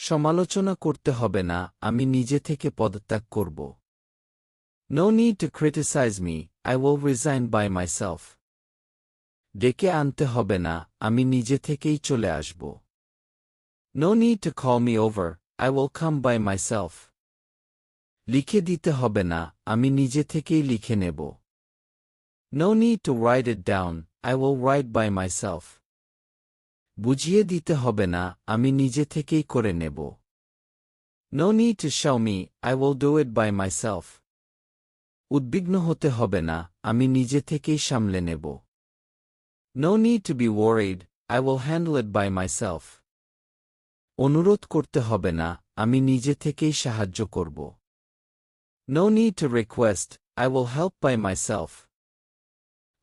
সমালোচনা করতে হবে না, আমি নিজে থেকে পদত্যাগ করব। No need to criticize me, I will resign by myself. ডেকে আনতে হবে না, আমি নিজে থেকেই চলে আসব। No need to call me over, I will come by myself. লিখে দিতে হবে না, আমি নিজে থেকেই লিখে নেব। No need to write it down, I will write by myself. বুঝিয়ে দিতে হবে না, আমি নিজে থেকেই করে নেব। No need to show me, I will do it by myself. উদ্বিগ্ন হতে হবে না, আমি নিজে থেকেই সামলে নেব। No need to be worried, I will handle it by myself. অনুরোধ করতে হবে না, আমি নিজে থেকেই সাহায্য করব। No need to request, I will help by myself.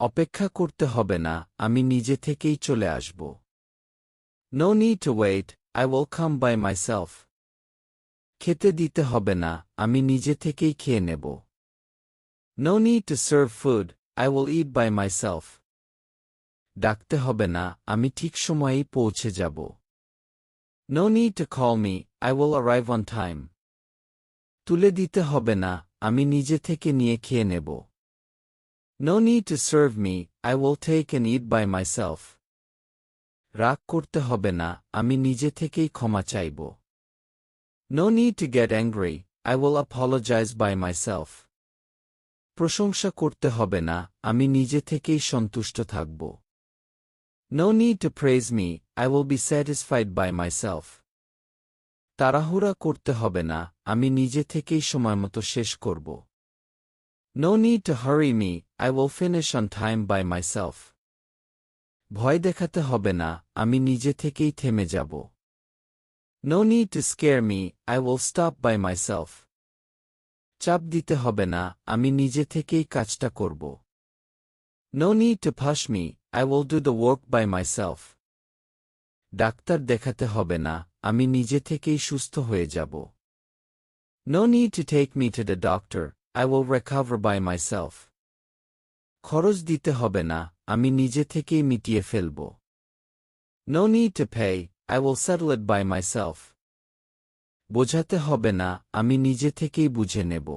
অপেক্ষা করতে হবে না, আমি নিজে থেকেই চলে আসব। No need to wait, I will come by myself. খেতে দিতে হবে না, আমি নিজে থেকেই খেয়ে নেব। No need to serve food, I will eat by myself. ডাকতে হবে না, আমি ঠিক সময়েই পৌঁছে যাব। No need to call me, I will arrive on time. তুলে দিতে হবে না, আমি নিজে থেকে নিয়ে খেয়ে নেব। No need to serve me, I will take and eat by myself. রাগ করতে হবে না, আমি নিজে থেকেই ক্ষমা চাইব। No need to get angry, I will apologize by myself. প্রশংসা করতে হবে না, আমি নিজে থেকেই সন্তুষ্ট থাকব। No need to praise me, I will be satisfied by myself. তাড়াহুড়া করতে হবে না, আমি নিজে থেকেই সময়মতো শেষ করব। No need to hurry me, I will finish on time by myself. ভয় দেখাতে হবে না, আমি নিজে থেকেই থেমে যাব। No need to scare me, I will stop by myself. চাপ দিতে হবে না, আমি নিজে থেকেই কাজটা করব। No need to push me, I will do the work by myself. Doctor দেখাতে হবে না, আমি নিজে থেকেই সুস্থ হয়ে যাব। No need to take me to the doctor, I will recover by myself. খরচ দিতে হবে না, আমি নিজে থেকেই মিটিয়ে ফেলব। No need to pay, I will settle it by myself. বোঝাতে হবে না, আমি নিজে থেকেই বুঝে নেব।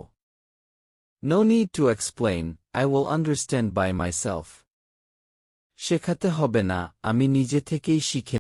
No need to explain, I will understand by myself. শেখাতে হবে না, আমি নিজে থেকেই শিখে